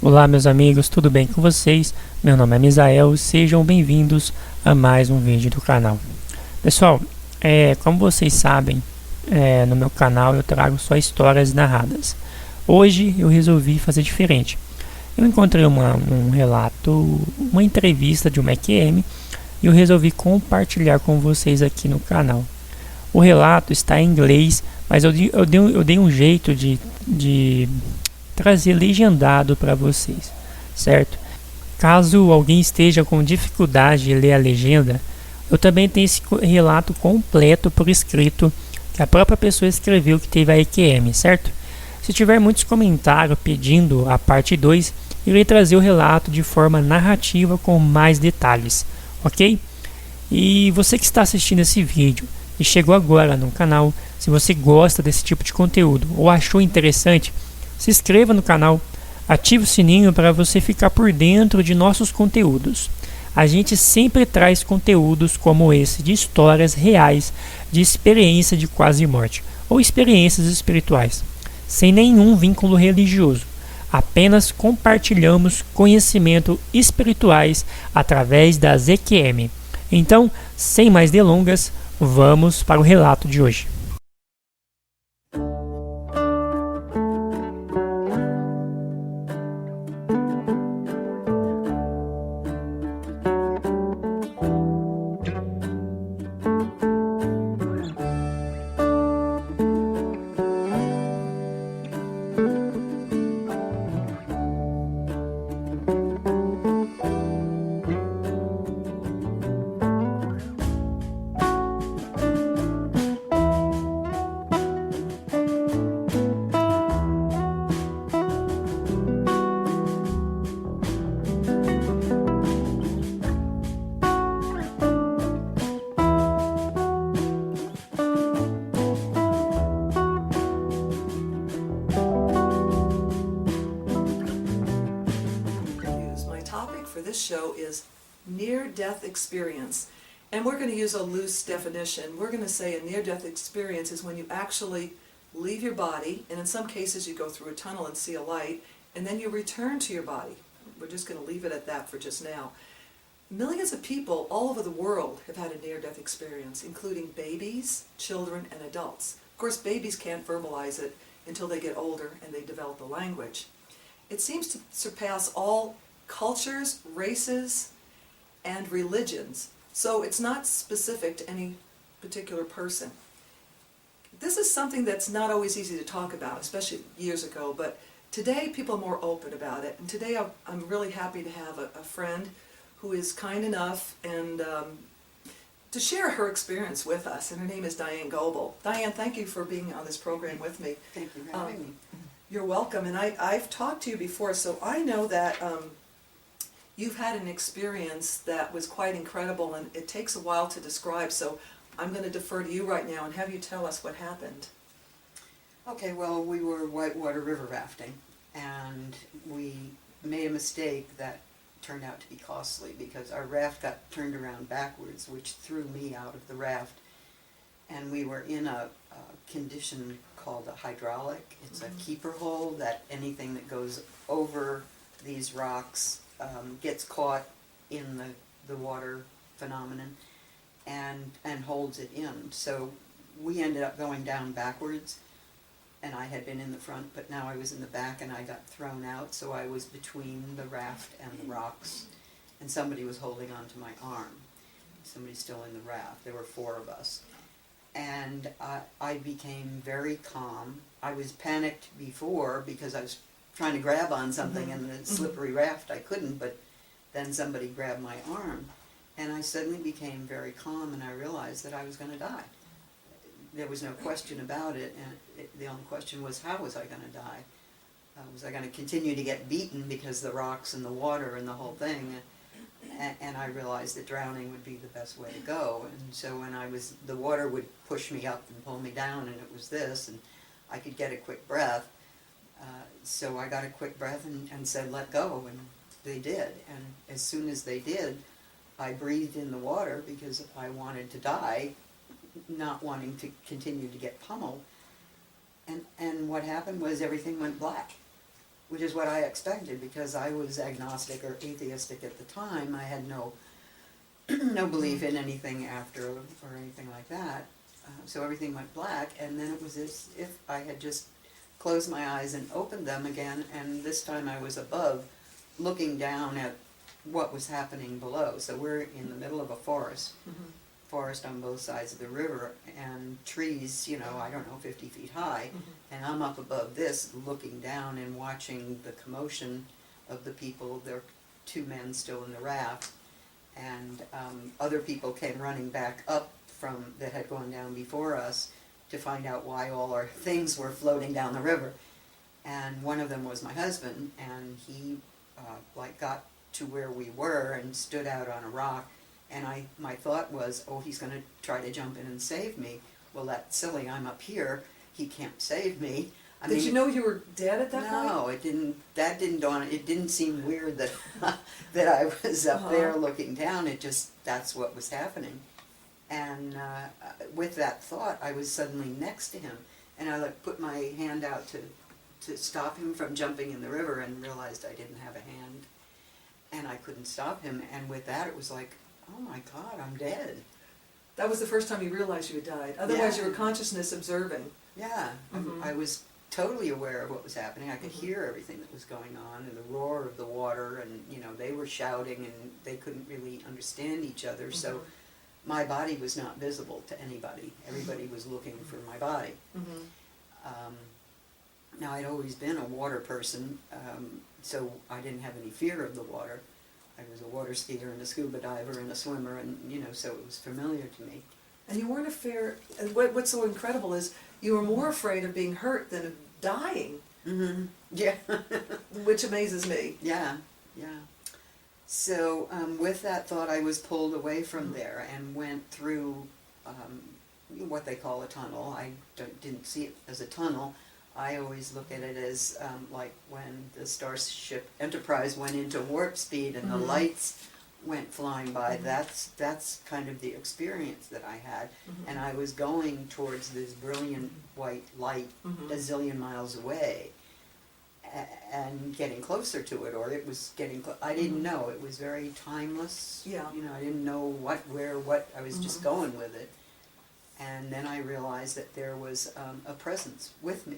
Olá meus amigos, tudo bem com vocês? Meu nome é Misael e sejam bem-vindos a mais um vídeo do canal. Pessoal, como vocês sabem, no meu canal eu trago só histórias narradas. Hoje eu resolvi fazer diferente. Eu encontrei um relato, uma entrevista de uma EQM e eu resolvi compartilhar com vocês aqui no canal. O relato está em inglês, mas eu dei um jeito de trazer legendado para vocês, certo? Caso alguém esteja com dificuldade de ler a legenda, eu também tenho esse relato completo por escrito que a própria pessoa escreveu que teve a EQM, certo? Se tiver muitos comentários pedindo a parte 2, irei trazer o relato de forma narrativa com mais detalhes, ok? E você que está assistindo esse vídeo e chegou agora no canal, se você gosta desse tipo de conteúdo ou achou interessante, se inscreva no canal, ative o sininho para você ficar por dentro de nossos conteúdos. A gente sempre traz conteúdos como esse de histórias reais de experiência de quase morte ou experiências espirituais, sem nenhum vínculo religioso. Apenas compartilhamos conhecimento espirituais através das EQM. Então, sem mais delongas, vamos para o relato de hoje. For this show is near-death experience, and we're going to use a loose definition. We're going to say a near-death experience is when you actually leave your body, and in some cases you go through a tunnel and see a light, and then you return to your body. We're just going to leave it at that for just now. Millions of people all over the world have had a near-death experience, including babies, children, and adults. Of course, babies can't verbalize it until they get older and they develop a language. It seems to surpass all cultures, races, and religions, so it's not specific to any particular person. This is something that's not always easy to talk about, especially years ago, but today people are more open about it, and today I'm really happy to have a friend who is kind enough and to share her experience with us, and her name is Diane Goebel. Diane, thank you for being on this program with me. Thank you for having me. You're welcome, and I've talked to you before, so I know that you've had an experience that was quite incredible, and it takes a while to describe, so I'm going to defer to you right now and have you tell us what happened. Okay, well, we were whitewater river rafting, and we made a mistake that turned out to be costly because our raft got turned around backwards, which threw me out of the raft, and we were in a condition called a hydraulic. It's a keeper hold that anything that goes over these rocks gets caught in the water phenomenon and holds it in. So we ended up going down backwards, and I had been in the front, but now I was in the back and I got thrown out, so I was between the raft and the rocks, and somebody was holding onto my arm. Somebody's still in the raft. There were 4 of us. And I became very calm. I was panicked before because I was trying to grab on something in the slippery raft. I couldn't, but then somebody grabbed my arm, and I suddenly became very calm, and I realized that I was going to die. There was no question about it, and the only question was, how was I going to die? Was I going to continue to get beaten because the rocks and the water and the whole thing? And I realized that drowning would be the best way to go. And so when the water would push me up and pull me down, and it was this, and I could get a quick breath. So I got a quick breath and said, let go, and they did. And as soon as they did, I breathed in the water because I wanted to die, not wanting to continue to get pummeled. And what happened was everything went black. which is what I expected because I was agnostic or atheistic at the time. I had no belief in anything after or anything like that. So everything went black, and then it was as if I had just closed my eyes and opened them again, and this time I was above, looking down at what was happening below. So we're in the middle of a forest, forest on both sides of the river, and trees, you know, I don't know, 50 feet high, and I'm up above this, looking down and watching the commotion of the people. There are 2 men still in the raft, and other people came running back up from that had gone down before us to find out why all our things were floating down the river. And one of them was my husband, and he like got to where we were and stood out on a rock, and my thought was, oh, he's going to try to jump in and save me. Well, that's silly, I'm up here, he can't save me. Did you know you were dead at that point? No, it didn't. That didn't dawn. It didn't seem weird that that I was up there looking down. It just, that's what was happening. And with that thought, I was suddenly next to him, and I like put my hand out to stop him from jumping in the river, and realized I didn't have a hand, and I couldn't stop him. And with that, it was like, oh my God, I'm dead. That was the first time you realized you had died. Otherwise, you were consciousness observing. Yeah, I was totally aware of what was happening. I could hear everything that was going on, and the roar of the water, and you know, they were shouting, and they couldn't really understand each other. So my body was not visible to anybody. Everybody was looking for my body. Now, I'd always been a water person, so I didn't have any fear of the water. I was a water skier and a scuba diver and a swimmer, and you know, so it was familiar to me. And you weren't afraid. What's so incredible is you were more afraid of being hurt than of dying. Yeah. Which amazes me. Yeah, yeah. So with that thought, I was pulled away from there and went through what they call a tunnel. I didn't see it as a tunnel. I always look at it as like when the Starship Enterprise went into warp speed and the lights went flying by. That's kind of the experience that I had. And I was going towards this brilliant white light a zillion miles away, and getting closer to it, or it was getting I didn't know. It was very timeless. Yeah. You know, I didn't know what, where, what. I was just going with it. And then I realized that there was a presence with me.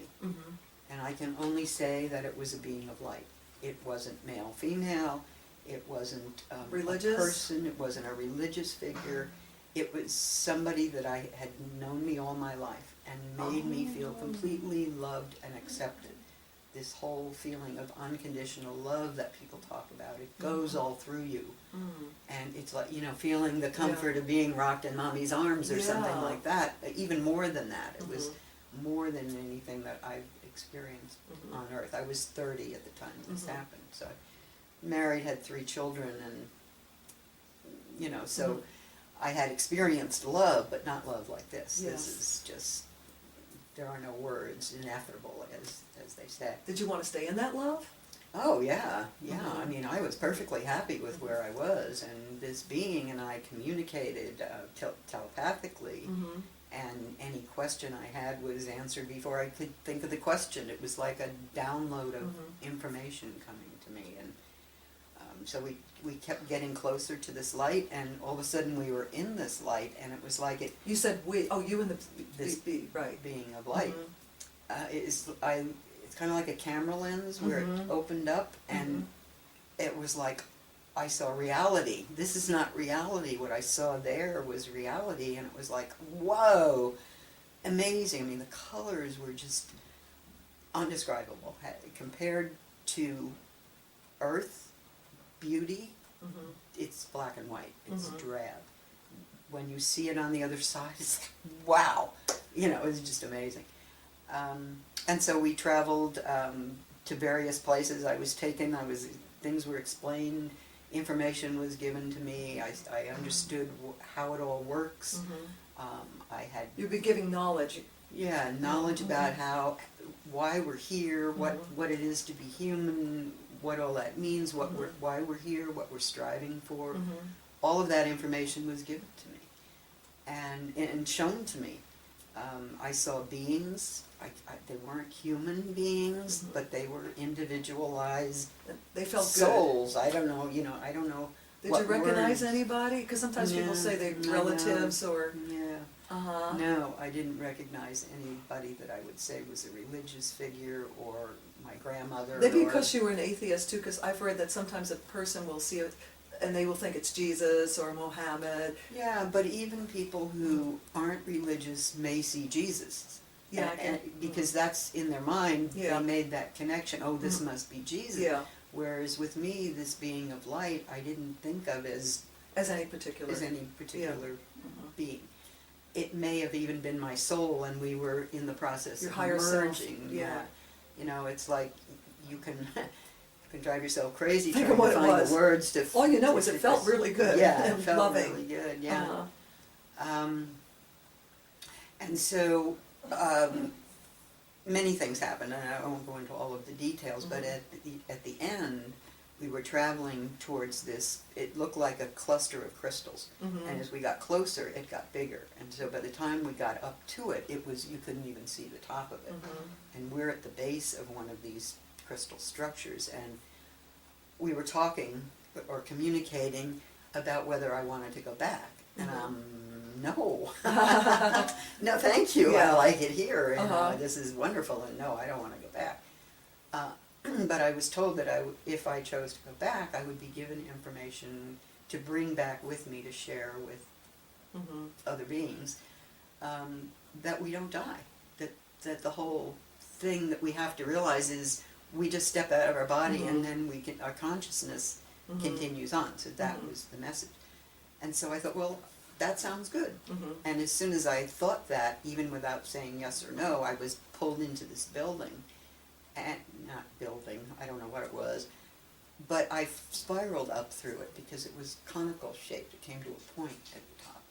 And I can only say that it was a being of light. It wasn't male, female. It wasn't religious? A person. It wasn't a religious figure. It was somebody that I had known me all my life and made me feel completely loved and accepted. This whole feeling of unconditional love that people talk about, it goes all through you. And it's like, you know, feeling the comfort of being rocked in mommy's arms or something like that. Even more than that. It was more than anything that I've experienced on earth. I was 30 at the time this happened. So I married, had 3 children, and, you know, so I had experienced love, but not love like this. Yes. This is just, there are no words, ineffable, as they say. Did you want to stay in that love? Oh, yeah, yeah. I mean, I was perfectly happy with where I was, and this being and I communicated telepathically, and any question I had was answered before I could think of the question. It was like a download of information coming to me, and so we kept getting closer to this light, and all of a sudden we were in this light, and it was like it... You said we, oh, you and this right. being of light. It's kind of like a camera lens where it opened up, and it was like I saw reality. This is not reality. What I saw there was reality, and it was like, whoa, amazing. I mean, the colors were just undescribable. Compared to Earth, beauty, it's black and white. It's drab. When you see it on the other side, it's like, wow. You know, it's just amazing. And so we traveled to various places. I was taken, things were explained, information was given to me, I understood how it all works. I had... You'd be giving knowledge. Yeah, knowledge about why we're here, what it is to be human, what all that means, why we're here, what we're striving for. All of that information was given to me and shown to me. I saw beings they weren't human beings, but they were individualized They felt souls. I don't know, I don't know. good. Did what you recognize words. anybody? Because sometimes people say they're No, relatives or... Yeah. Uh-huh. No, I didn't recognize anybody that I would say was a religious figure or my grandmother. Maybe or, because you were an atheist too, because I've read that sometimes a person will see it and they will think it's Jesus or Mohammed. Yeah, but even people who aren't religious may see Jesus. Yeah, because that's in their mind, Yeah. they made that connection, oh, this must be Jesus. Yeah, Whereas with me, this being of light, I didn't think of as as any particular. Mhm. being. It may have even been my soul, and we were in the process Your of higher self, merging. yeah. It's like you can drive yourself crazy Think trying of what to it find was. the words to. All you know to is it fit felt this. really good Yeah, and it felt loving. really good. Yeah. Uh-huh. And so many things happened, and I won't go into all of the details. But at the end, we were traveling towards this. It looked like a cluster of crystals, and as we got closer, it got bigger. And so by the time we got up to it, you couldn't even see the top of it. And we're at the base of one of these crystal structures, and we were talking or communicating about whether I wanted to go back. And no, no, thank you. Yeah. I like it here, and Uh-huh. this is wonderful. And no, I don't want to go back. But I was told that if I chose to go back, I would be given information to bring back with me to share with other beings, that we don't die. That the whole thing that we have to realize is we just step out of our body and then our consciousness continues on. So that was the message. And so I thought, well, that sounds good. And as soon as I thought that, even without saying yes or no, I was pulled into this building. Not building, I don't know what it was, but I spiraled up through it because it was conical shaped. It came to a point at the top.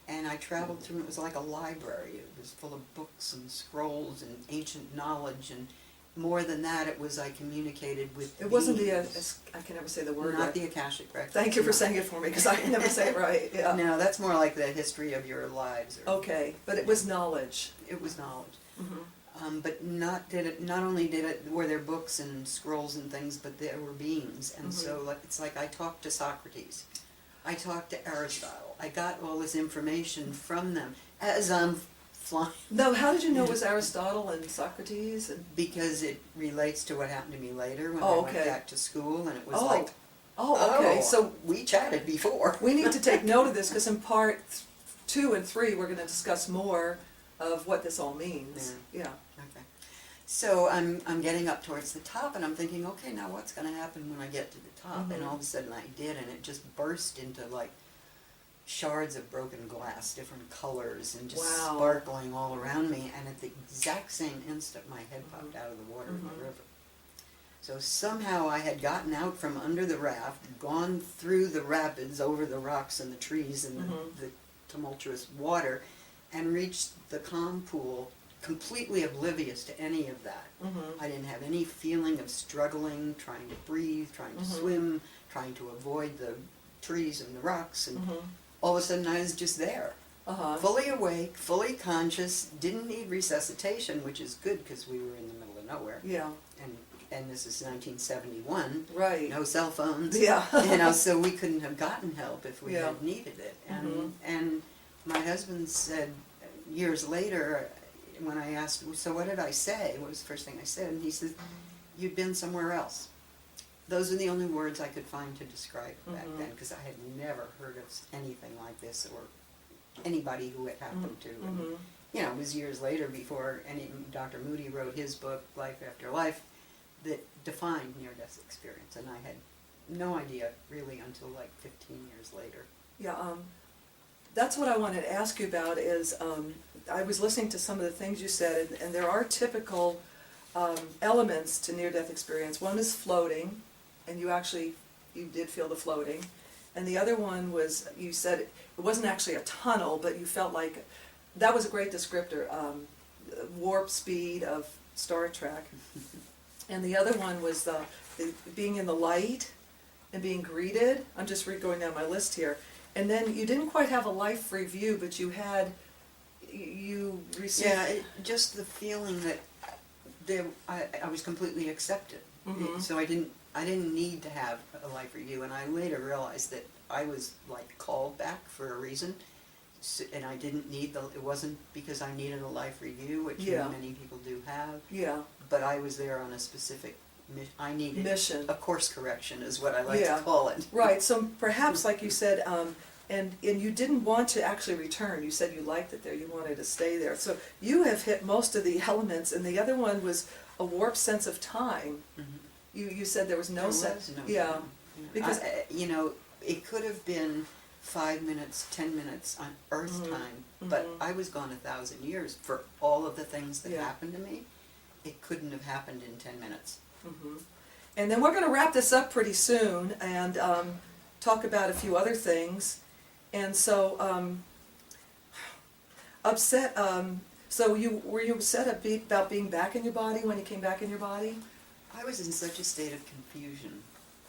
And I traveled through, and it was like a library. It was full of books and scrolls and ancient knowledge, and more than that, I communicated with It wasn't the, beings. I can never say the word Not right. the Akashic records. Thank you for no. saying it for me, because I can never say it right, yeah. No, that's more like the history of your lives. Okay, but it was knowledge. It was knowledge. But not only were there books and scrolls and things, but there were beings. And so it's like I talked to Socrates. I talked to Aristotle. I got all this information from them as I'm flying. No, how did you know it was Aristotle and Socrates? Because it relates to what happened to me later when I Oh, went okay. back to school, and it was Oh. like, Oh, okay, so we chatted before. we need to take note of this, because in part 2 and 3, we're going to discuss more of what this all means. Yeah. Okay. So I'm getting up towards the top, and I'm thinking, okay, now what's going to happen when I get to the top? And all of a sudden I did, and it just burst into like shards of broken glass, different colors, and just Wow. sparkling all around me. And at the exact same instant, my head popped out of the water of the river. So somehow I had gotten out from under the raft, gone through the rapids, over the rocks and the trees and the tumultuous water, and reached the calm pool, completely oblivious to any of that. I didn't have any feeling of struggling, trying to breathe, trying to swim, trying to avoid the trees and the rocks, and all of a sudden I was just there. Fully awake, fully conscious, didn't need resuscitation, which is good because we were in the middle of nowhere. Yeah. And this is 1971. Right. No cell phones. Yeah. So we couldn't have gotten help if we Yeah. had needed it. And my husband said years later, when I asked, so what did I say? What was the first thing I said? And he said, you'd been somewhere else. Those are the only words I could find to describe back then, because I had never heard of anything like this or anybody who it happened to. And, it was years later before Dr. Moody wrote his book, Life After Life, that defined near-death experience, and I had no idea really until like 15 years later. Yeah, that's what I wanted to ask you about is, I was listening to some of the things you said, and there are typical elements to near-death experience. One is floating, and you did feel the floating. And the other one was, you said it wasn't actually a tunnel, but you felt like, that was a great descriptor, warp speed of Star Trek. And the other one was the being in the light and being greeted. I'm just going down my list here. And then you didn't quite have a life review, but you you received? Yeah, just the feeling that I was completely accepted. Mhm. So I didn't need to have a life review, and I later realized that I was like called back for a reason, and I didn't need it wasn't because I needed a life review, which Yeah. many people do have, Yeah. but I was there on a specific I needed Mission. a course correction is what I like Yeah. to call it. Right, so perhaps, like you said, and you didn't want to actually return. You said you liked it there, you wanted to stay there. So you have hit most of the elements, and the other one was a warped sense of time. Mhm. You said there was no There sense. was no Yeah, time. because you know, it could have been 5 minutes, 10 minutes on Earth Mhm. time, but Mhm. I was gone 1,000 years for all of the things that Yeah. happened to me. It couldn't have happened in 10 minutes. Mhm. And then we're going to wrap this up pretty soon and talk about a few other things. And so, upset. So were you upset about being back in your body when you came back in your body? I was in such a state of confusion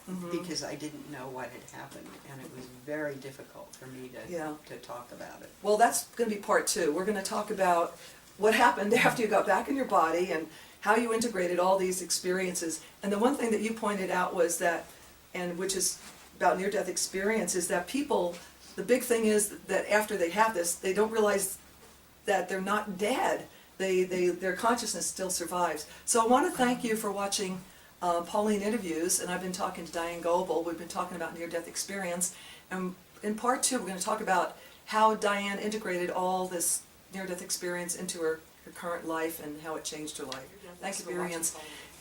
Mhm. because I didn't know what had happened, and it was very difficult for me Yeah. to talk about it. Well, that's going to be part two. We're going to talk about what happened after you got back in your body and how you integrated all these experiences. And the one thing that you pointed out was that, and which is about near-death experience, is that people, the big thing is that after they have this, they don't realize that they're not dead. Their consciousness still survives. So I want to thank you for watching Pauline Interviews, and I've been talking to Diane Goebel. We've been talking about near-death experience. And in part two, we're going to talk about how Diane integrated all this near-death experience into her current life and how it changed her life. Thank you for watching.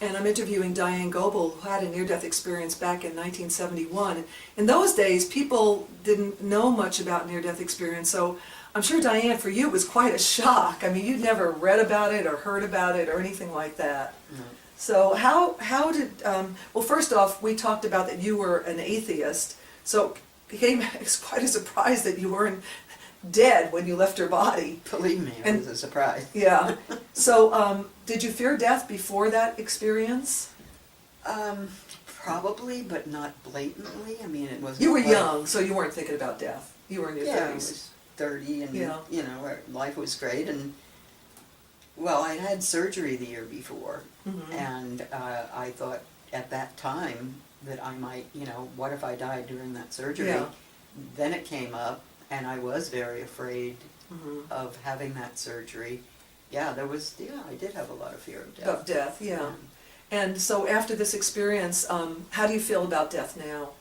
And I'm interviewing Diane Goebel, who had a near-death experience back in 1971. In those days, people didn't know much about near-death experience, so I'm sure, Diane, for you it was quite a shock. I mean, you'd never read about it or heard about it or anything like that. No. So how did, well, first off, we talked about that you were an atheist, so it became quite a surprise that you weren't dead when you left your body. Believe me, it was a surprise. Yeah. So, did you fear death before that experience? Probably, but not blatantly. I mean, it wasn't. You were like- young, so you weren't thinking about death. You were in your Yeah, I 30s. was 30, and Yeah. you know, life was great. And well, I had surgery the year before, Mhm. and I thought at that time that I might, you know, what if I died during that surgery? Yeah. Then it came up, and I was very afraid Mhm. of having that surgery. Yeah, I did have a lot of fear of death. Of death, yeah. And so after this experience, how do you feel about death now?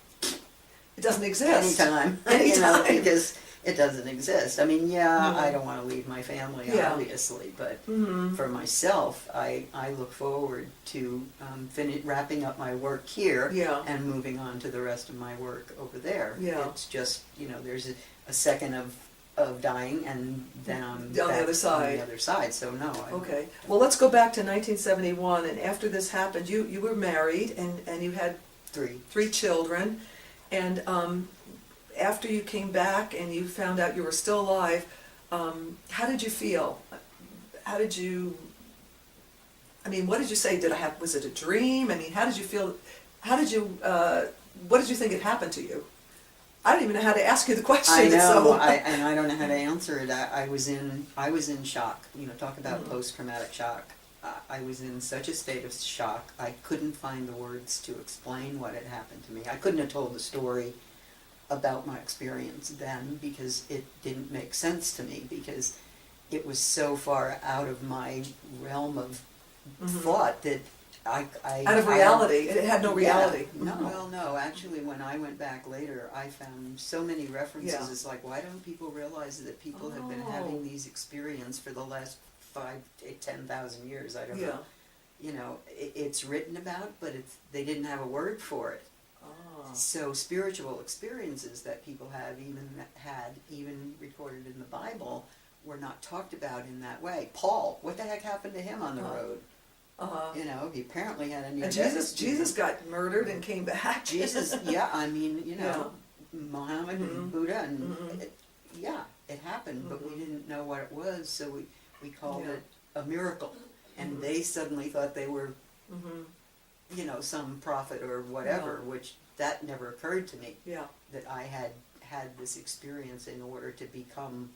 It doesn't exist. Anytime. Anytime. You know, because it doesn't exist. I mean, yeah, Mhm. I don't want to leave my family, Yeah. obviously, but Mhm. for myself, I look forward to wrapping up my work here Yeah. and moving on to the rest of my work over there. Yeah. It's just, you know, there's a second of dying, and then I'm On the back other side. On the other side, so no. Okay. Well, let's go back to 1971, and after this happened, you were married, and you had 3 children, and after you came back and you found out you were still alive, how did you feel? How did you, I mean, what did you say? Was it a dream? I mean, how did you feel? How did you, what did you think had happened to you? I don't even know how to ask you the question. I know, so- and I don't know how to answer it. I was in shock. You know, talk about Mhm. post-traumatic shock. I was in such a state of shock, I couldn't find the words to explain what had happened to me. I couldn't have told the story about my experience then because it didn't make sense to me, because it was so far out of my realm of Mhm. thought that Out of reality. It had no reality. yeah, no, well, no. Actually, when I went back later, I found so many references. Yeah. It's like, why don't people realize that people have been Oh. having these experiences for the last 5 to 10,000 years? I don't Yeah. know. You know, it's written about, but they didn't have a word for it. Ah. So spiritual experiences that people have even recorded in the Bible, were not talked about in that way. Paul, what the heck happened to him on the road? You know, he apparently had a near And death Jesus got murdered and came back. Jesus, yeah, I mean, you know, Muhammad Mhm. and Buddha, and Mhm. it happened, but we Mhm. didn't know what it was, so we called Yeah. it a miracle. And Mhm. they suddenly thought they were, Mhm. you know, some prophet or whatever, Yeah. which that never occurred to me, Yeah. that I had this experience in order to become,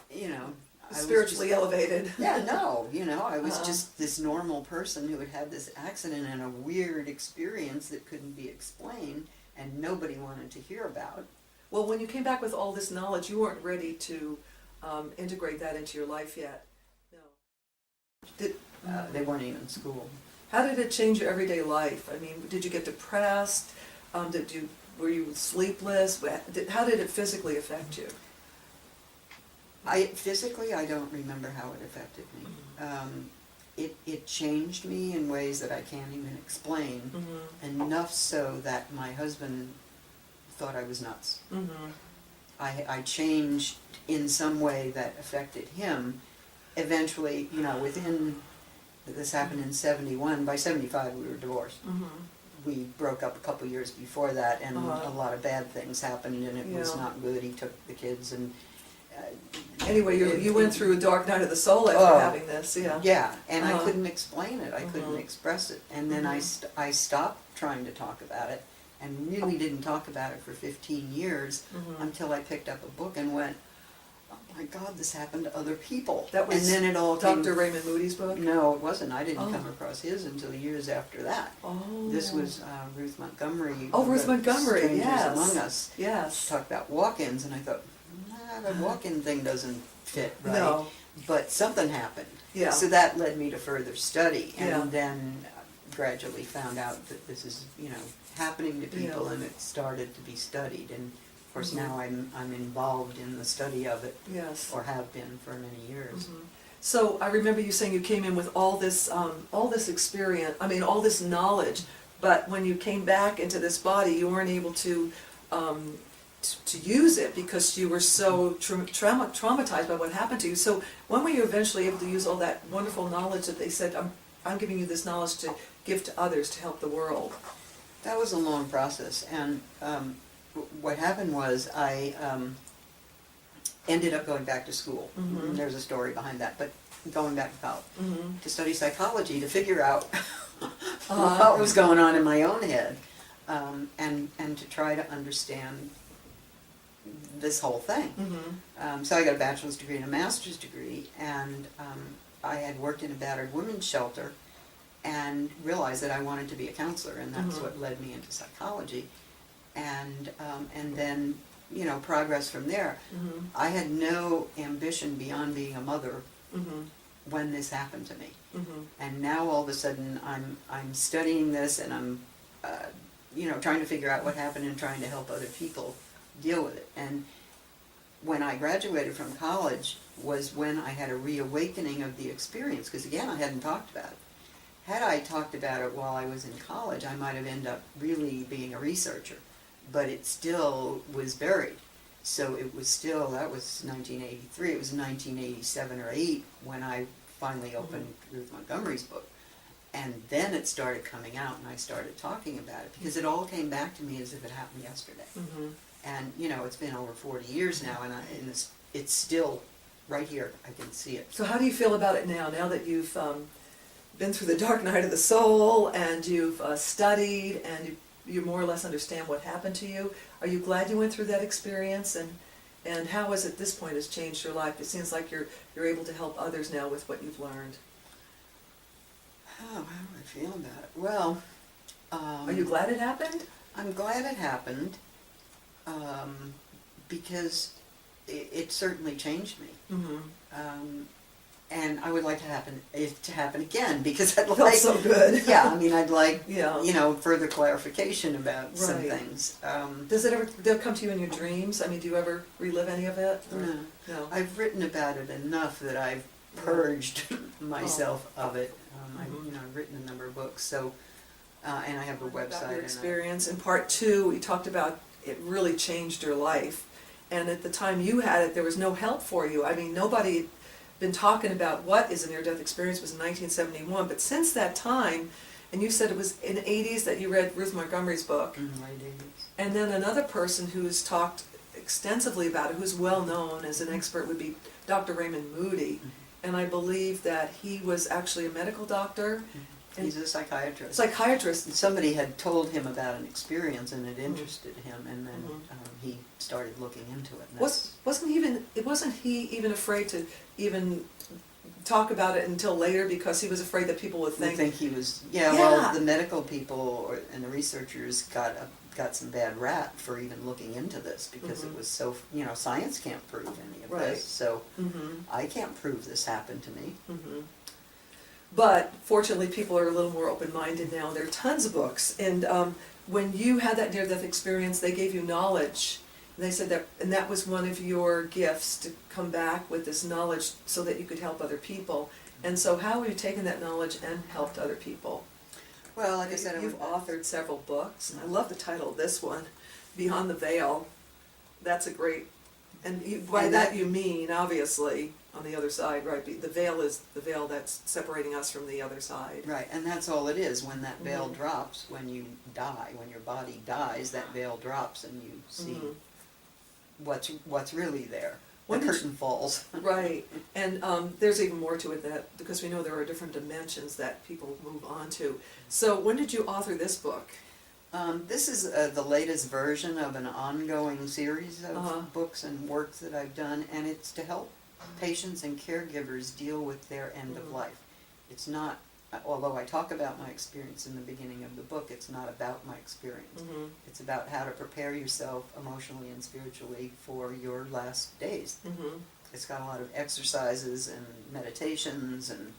you know, I was Spiritually just, elevated. yeah, no, I was Uh-huh. just this normal person who had had this accident and a weird experience that couldn't be explained and nobody wanted to hear about. Well, when you came back with all this knowledge, you weren't ready to integrate that into your life yet. No. Did, They weren't even in school. how did it change your everyday life? I mean, did you get depressed? Were you sleepless? How did it physically affect you? Physically, I don't remember how it affected me. It changed me in ways that I can't even explain, enough so that my husband thought I was nuts. I changed in some way that affected him. Eventually, this happened in 71, by 75 we were divorced. We broke up a couple years before that, and a lot of bad things happened, and it was not good. He took the kids, and anyway, you went through a dark night of the soul after having this, yeah. Yeah, and I couldn't explain it. I couldn't express it, and then I stopped trying to talk about it, and really didn't talk about it for 15 years until I picked up a book and went, "Oh my God, this happened to other people." That was and then it all Dr. Raymond Moody's book? No, it wasn't. I didn't come across his until years after that. Oh. This was Ruth Montgomery. Oh, Ruth Montgomery, Strangers yes. Among Us. Yes. She talked about walk-ins, and I thought, the walk-in thing doesn't fit right. No. But something happened. Yeah. So that led me to further study, and Yeah. then gradually found out that this is, happening to people, Yeah. and it started to be studied. And of course now I'm involved in the study of it, Yes. or have been for many years. So I remember you saying you came in with all this experience, all this knowledge, but when you came back into this body, you weren't able to use it because you were so traumatized by what happened to you. So when were you eventually able to use all that wonderful knowledge that they said, I'm giving you this knowledge to give to others to help the world? That was a long process, and what happened was I ended up going back to school. There's a story behind that, but going back to college to study psychology to figure out what was going on in my own head, and to try to understand this whole thing. So I got a bachelor's degree and a master's degree, and I had worked in a battered women's shelter and realized that I wanted to be a counselor, and that's what led me into psychology. And then, progress from there. I had no ambition beyond being a mother when this happened to me. And now all of a sudden I'm studying this, and I'm trying to figure out what happened and trying to help other people deal with it. And when I graduated from college was when I had a reawakening of the experience, because again, I hadn't talked about it. Had I talked about it while I was in college, I might have ended up really being a researcher, but it still was buried. So it was still, that was 1983, it was 1987 or 8 when I finally opened Ruth Montgomery's book. And then it started coming out, and I started talking about it, because it all came back to me as if it happened yesterday. And, it's been over 40 years now, and it's still right here. I can see it. So how do you feel about it now that you've been through the dark night of the soul, and you've studied, and you more or less understand what happened to you? Are you glad you went through that experience, and how has at this point has changed your life? It seems like you're able to help others now with what you've learned. Oh, how do I feel about it? Well, are you glad it happened? I'm glad it happened, because it certainly changed me. And I would like it to happen again, because I'd like, so good. Yeah, I'd like, Yeah. further clarification about some Right. things. Does it ever come to you in your dreams? Do you ever relive any of it? Or- No. No. I've written about it enough that I've purged myself of it. I've written a number of books, so, and I have a About website. your and experience. In part 2, you talked about it really changed your life. And at the time you had it, there was no help for you. Nobody had been talking about what is a near-death experience. It was in 1971. But since that time, and you said it was in the 80s that you read Ruth Montgomery's book. late 80s. And then another person who's talked extensively about it, who's well known as an expert, would be Dr. Raymond Moody. And I believe that he was actually a medical doctor, He's a psychiatrist. Psychiatrist. Somebody had told him about an experience and it interested him, and then Mm-hmm. he started looking into it. And Wasn't he even afraid to even talk about it until later because he was afraid that people would I think. think he was, Yeah. well, the medical people and the researchers got some bad rap for even looking into this because it was so, science can't prove any of Right. this, so Mhm. I can't prove this happened to me. Mhm. But fortunately, people are a little more open-minded now. There are tons of books, and when you had that near-death experience, they gave you knowledge. And they said that, and that was one of your gifts, to come back with this knowledge so that you could help other people. And so, how have you taken that knowledge and helped other people? Well, like I said, You've authored several books, and I love the title of this one, Beyond the Veil. That's a great, and by that you mean, obviously, on the other side, right? The veil is the veil that's separating us from the other side. right, and that's all it is. When that veil Mhm. drops, when you die, when your body dies, that veil drops and you see Mhm. what's really there. When The did curtain falls. Right, and because we know there are different dimensions that people move on to. So when did you author this book? This is the latest version of an ongoing series of books and works that I've done, and it's to help patients and caregivers deal with their end of life. It's not, although I talk about my experience in the beginning of the book, it's not about my experience. Mm-hmm. It's about how to prepare yourself emotionally and spiritually for your last days. Mm-hmm. It's got a lot of exercises and meditations and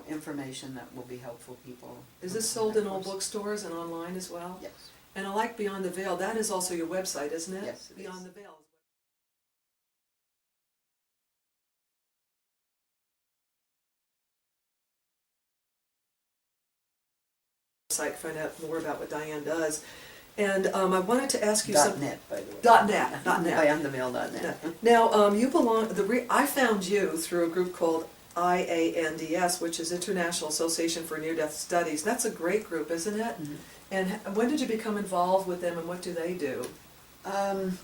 information that will be helpful people. Is this sold in all bookstores and online as well? Yes. And I like Beyond the Veil, that is also your website, isn't it? Yes, it Beyond is. the Veil. Site, find out more about what Diane does. And I wanted to ask you something. .net, by the way. .net, .net. Beyondtheveil.net. Now, you belong, I found you through a group called IANDS, which is International Association for Near-Death Studies. That's a great group, isn't it? Mhm. And when did you become involved with them, and what do they do?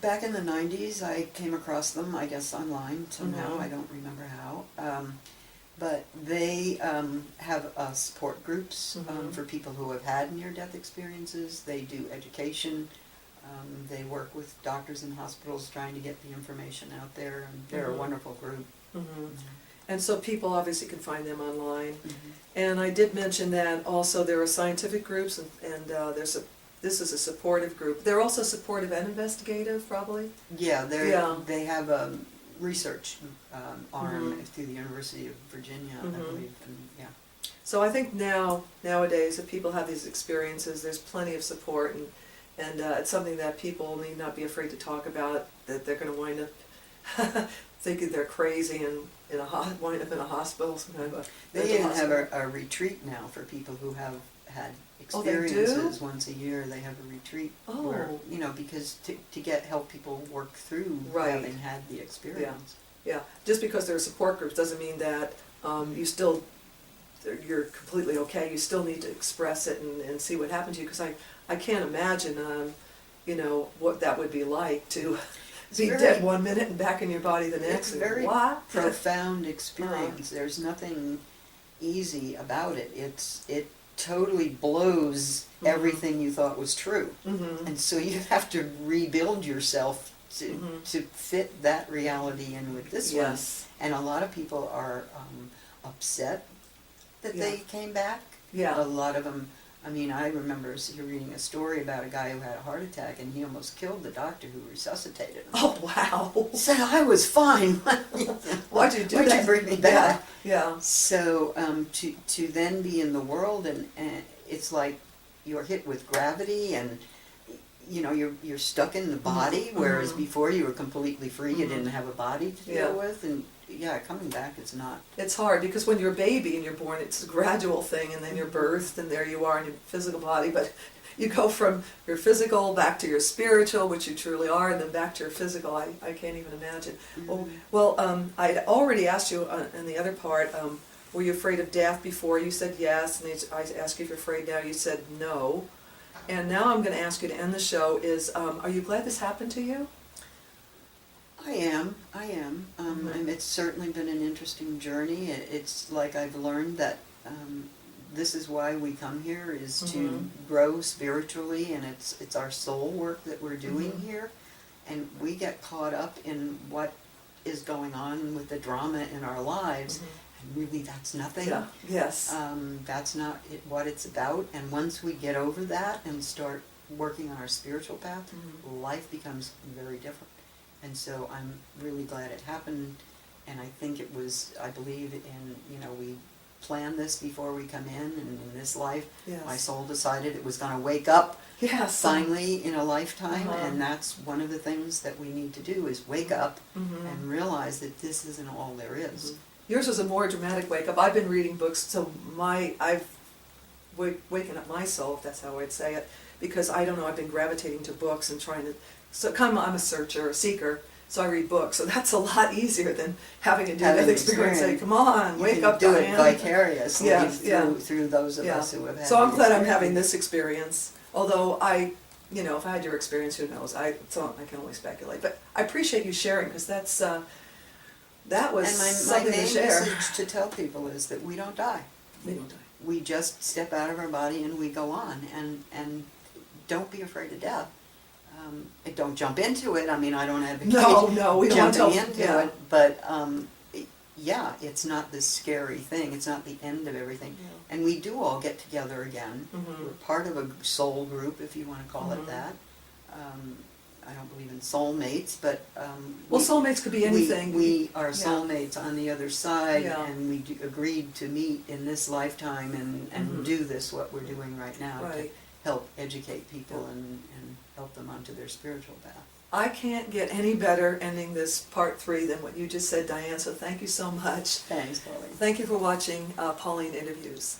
Back in the 90s, I came across them, I guess online somehow, Mhm. I don't remember how. But they have support groups Mhm. for people who have had near-death experiences. They do education. They work with doctors and hospitals trying to get the information out there. And they're Mhm. a wonderful group. Mm-hmm. And so people obviously can find them online. Mhm. And I did mention that also there are scientific groups, and this is a supportive group. They're also supportive and investigative, probably? Yeah, Yeah. they have a research arm Mhm. through the University of Virginia, I Mhm. believe. And, yeah. So I think nowadays, if people have these experiences, there's plenty of support, and it's something that people need not be afraid to talk about, that they're going to wind up thinking they're crazy and wind up in a hospital, some kind of a They mental even have hospital. a retreat now for people who have had Oh, they do? experiences. Once a year they have a retreat where, Oh. because to help people work through Right. having had the experience. Yeah, just because there are support groups doesn't mean that you're completely okay. You still need to express it and see what happened to you, because I can't imagine what that would be like to be dead one minute and back in your body the next. It's a very what? profound experience. There's nothing easy about it. It totally blows Mhm. everything you thought was true. Mm-hmm. And so you have to rebuild yourself to fit that reality in with this one. Yes. And a lot of people are upset that Yeah. they came back. Yeah. A lot of them, I remember reading a story about a guy who had a heart attack and he almost killed the doctor who resuscitated him. Oh, wow. He said, I was fine. Why'd you do Why'd that? you bring me back? Yeah. So to then be in the world and it's like you're hit with gravity and you're stuck in the body, whereas Mhm. before you were completely free, you Mhm. didn't have a body to Yeah. deal with, and coming back is not. It's hard because when you're a baby and you're born, it's a gradual thing, and then you're birthed, and there you are in your physical body. But you go from your physical back to your spiritual, which you truly are, and then back to your physical. I can't even imagine. Well, I'd already asked you in the other part, were you afraid of death before? You said yes, and I asked you if you're afraid now. You said no. And now I'm going to ask you to end the show is, are you glad this happened to you? I am. And it's certainly been an interesting journey. It's like I've learned that this is why we come here, is to Mhm. grow spiritually, and it's our soul work that we're doing Mhm. here. And we get caught up in what is going on with the drama in our lives, and really that's nothing. Yeah, yes. That's not what it's about. And once we get over that and start working on our spiritual path, Mhm. life becomes very different. And so I'm really glad it happened. And I think it was, I believe in, we planned this before we come in this life, Yes. my soul decided it was going to wake up Yes. finally in a lifetime, Uh-huh. and that's one of the things that we need to do, is wake up Mhm. and realize that this isn't all there is. Mhm. Yours was a more dramatic wake up. I've been reading books, so I've waken up my soul, if that's how I'd say it, because I don't know, I've been gravitating to books and trying to, I'm a searcher, a seeker, so I read books, so that's a lot easier than having a Having near-death experience. Say, experience. come on, You wake can up, do Diane. it vicariously Yes, yeah. through those of Yeah. us who have had So I'm the glad I'm experience. having this experience, although if I had your experience, who knows, I can only speculate, but I appreciate you sharing, because that was And my something to main share. message to tell people is that we don't die. We don't die. We just step out of our body and we go on, and don't be afraid of death. And don't jump into it. I mean, I don't advocate No, we don't want jumping to. into Yeah. it, but yeah, it's not this scary thing. It's not the end of everything. Yeah. And we do all get together again. Mhm. We're part of a soul group, if you want to call Mhm. it that. I don't believe in soulmates, but Well, soulmates could be anything. We are Yeah. soulmates on the other side, Yeah. and we agreed to meet in this lifetime and Mhm. do this, what we're doing right now, to Right. help educate people and help them onto their spiritual path. I can't get any better ending this part 3 than what you just said, Diane, so thank you so much. Thanks, Pauline. Thank you for watching Pauline Interviews.